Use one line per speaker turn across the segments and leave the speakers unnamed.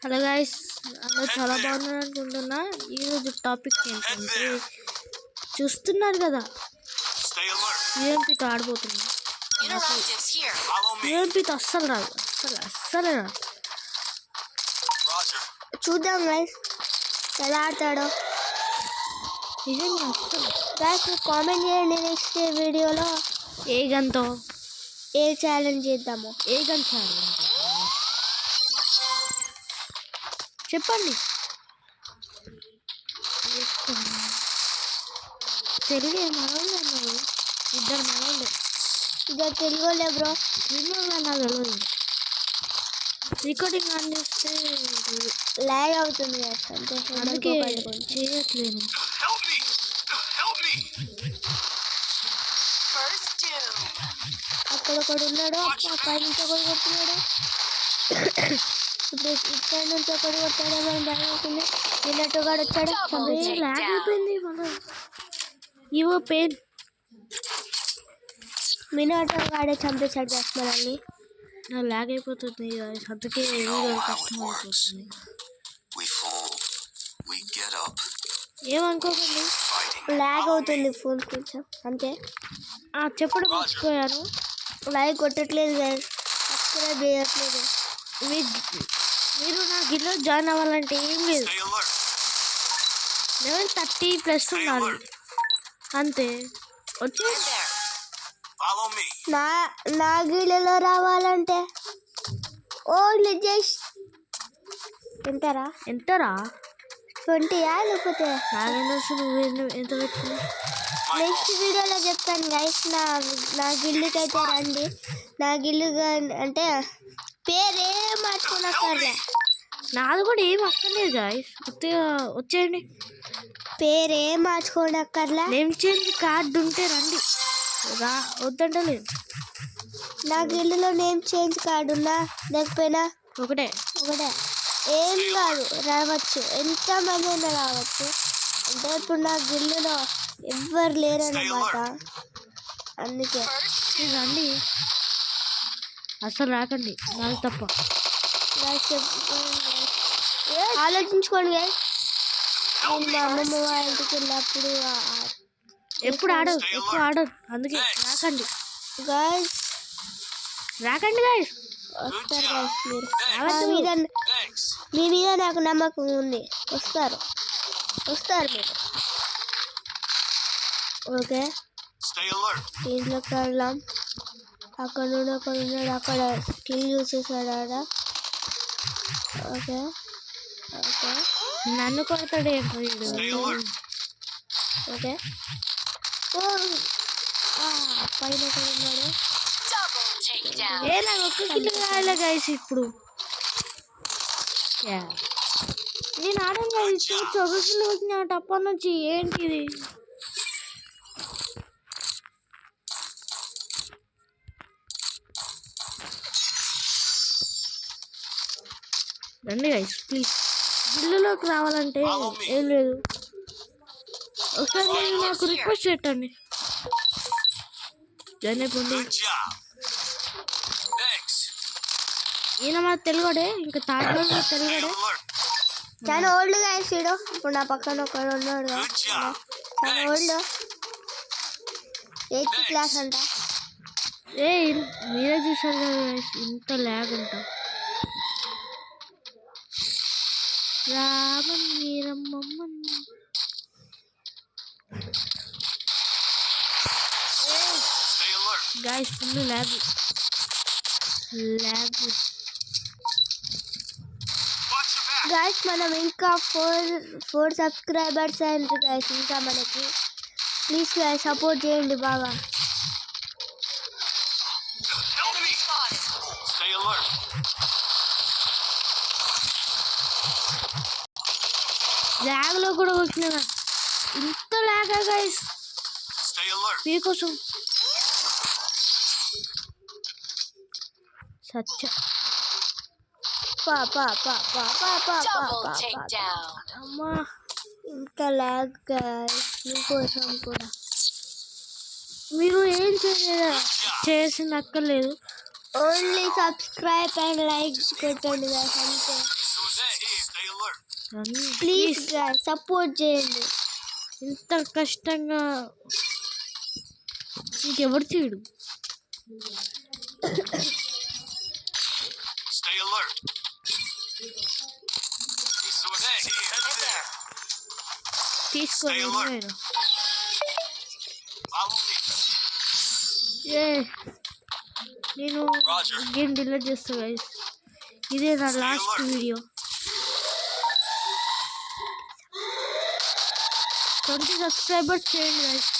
Hello guys, అందరూ చాలా బాగున్నారు అనుకుంటున్నా. ఈరోజు టాపిక్ ఏంటంటే చూస్తున్నారు కదా, యూఎంపీతో ఆడిపోతుంది. యూఎంపీతో అస్సలు రాదు, అస్సలే రాదు.
చూద్దాం గైస్ ఎలా ఆడతాడో.
నిజంగా అస్సలు
గైస్ కామెంట్ చేయండి నెక్స్ట్ వీడియోలో
ఏ గన్తో
ఏ ఛాలెంజ్ చేద్దాము.
ఏ గన్ ఛాలెంజ్ చెప్పండి. తెలుగే మనోళ్ళు అన్నారు, ఇద్దరు
తెలుగు వాళ్ళే బ్రో.
నాకు తెలియదు. రికార్డింగ్ ఆన్ చేస్తే
లాగ్ అవుతుంది గైస్, అంటే
అందుకే చేయట్లేను.
అక్కడ ఒకడు ఉన్నాడు, పై నుంచి ఒకటి కొడుతున్నాడు. ఇప్పుడు ఇక్కడ నుంచి ఒకటి కొట్టాడు, మనం బాగా అవుతుంది. నిన్నట్టుగా వచ్చాడు,
లాగ్ అయిపోయింది. ఇవో పెయిన్
మినాటో గాడే చంపేశాడు గైస్ మనల్ని.
నా లాగ్ అయిపోతుంది, అందుకే కష్టం అయిపోతుంది. ఏమనుకోకండి,
లాగ్ అవుతుంది ఫోన్ కొంచెం అంతే.
చెప్పడం మర్చిపోయాను,
లైక్ కొట్టట్లేదు గైస్, సబ్స్క్రైబ్ చేయట్లేదు.
మీరు నా గిల్లో జాయిన్ అవ్వాలంటే ఏం లేదు, లెవెల్ 30+ ఉండాలి అంతే. వచ్చి
నా గిళ్ళలో రావాలంటే ఓన్లీ జస్ట్ ఎంతరా 20 లేకపోతే
ఎంత పెట్టింది.
నెక్స్ట్ వీడియోలో చెప్తాను గైస్. నా గిల్లుకి అయితే రండి. నా గిల్లు అంటే పేరేం మార్చుకోనక్కర్లే,
నాది కూడా ఏం అక్కర్లేదు గాయస్, వచ్చేయండి.
పేరేం మార్చుకోనక్కర్లే,
నేమ్ చేంజ్ కార్డు ఉంటే రండి, వద్దంటే లేదు.
నా గిల్లులో నేమ్ చేంజ్ కార్డు ఉన్నా లేకపోయినా
ఒకటే
ఏం కాదు, రావచ్చు, ఎంతమంది అయినా రావచ్చు. అంటే ఇప్పుడు నా గిల్లులో ఎవ్వరు లేరన్నమాట, అందుకే
రండి. అసలు రాకండి, నాకు తప్ప.
ఆలోచించుకోండి గైస్. నేను మా అమ్మమ్మ వాళ్ళ ఇంటికి వెళ్ళినప్పుడు
ఎక్కువ ఆడదు, అందుకే రాకండి
గైస్. వస్తారు గైస్, మీ మీద నాకు నమ్మకం ఉంది. వస్తారు మీరు. ఓకే, దీంట్లోకి వెళ్దాం. అక్కడ ఉన్నాడు, అక్కడ స్కిల్ యూజ్ చేశాడు ఆడ. ఓకే
నన్ను కొడతాడు.
ఓకే పైన ఒకడు ఉన్నాడు.
నాకు ఒక్క కిల్లు కావాలి గైస్. ఇప్పుడు నేను ఆడంగా చొగసులు వచ్చిన టప్ప నుంచి ఏంటిది. రండి గైస్ ప్లీజ్, గిల్లులోకి రావాలంటే ఏం లేదు, ఒకసారి మీరు నాకు రిక్వెస్ట్ పెట్టండి. జనపండి ఈయన మన తెలుగుడే, ఇంకా తాడు తెలుగుడే.
చాలా ఓల్డ్ గైస్. ఇప్పుడు నా పక్కన ఒకడు ఉన్నాడు, చాలా ఓల్డ్, 8th క్లాస్ అంట.
మీరే చూసారు కదా ఇంత ల్యాగ్ అంట. రామన్ మీరమ్మమ్మన్ గాయస్, ఫుల్ ల్యాగ్.
గాయస్ మనం ఇంకా 4 సబ్స్క్రైబర్స్ అయ్యారు గాయస్. ఇంకా మనకి ప్లీజ్ గాయస్ సపోర్ట్ చేయండి బాగా.
ల్యాగ్ లో కూడా వచ్చిన ఇంత ల్యాగ్ గైస్ మీకోసం. సచ్చ అమ్మా,
ఇంత ల్యాగ్ గైస్ మీకోసం కూడా.
మీరు ఏం చేసినక్కర్లేదు,
ఓన్లీ సబ్స్క్రైబ్ అండ్ లైక్ కొట్టండి గైస్ అంతే. ప్లీజ్ గైస్ సపోర్ట్ చేయండి.
ఇంత కష్టంగా ఇంకెవరు చేయడు. తీసుకోండి నేను గేమ్ డిలీట్ చేస్తా గైస్. ఇదే నా లాస్ట్ వీడియో. 20 సబ్స్క్రైబర్స్ చేయండి గైస్.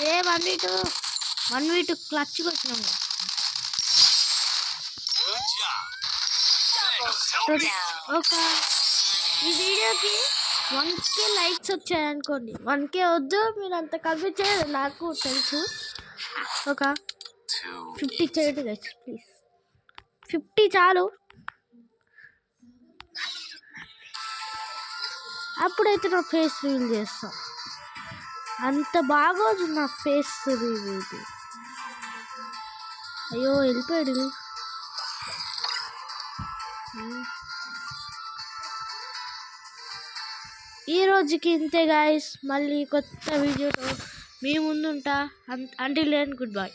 ఏ 1v2 క్లచ్ కొట్టినాము. ఒక ఈ వీడియోకి 1K లైక్స్ వచ్చాయనుకోండి. 1K వద్దు, మీరు అంత కన్ఫ్యూజ్ చేయదు నాకు తెలుసు. ఒక 50 చేయండి గైస్ ప్లీజ్. 50 చాలు. అప్పుడైతే నా ఫేస్ రివీల్ చేస్తా. అంత బాగోదు నా ఫేస్ రివీల్. అయ్యో వెళ్ళిపోయాడు. ఈ రోజుకి ఇంతే గాయస్. మళ్ళీ కొత్త వీడియోతో మీ ముందుంటా. Until then good by.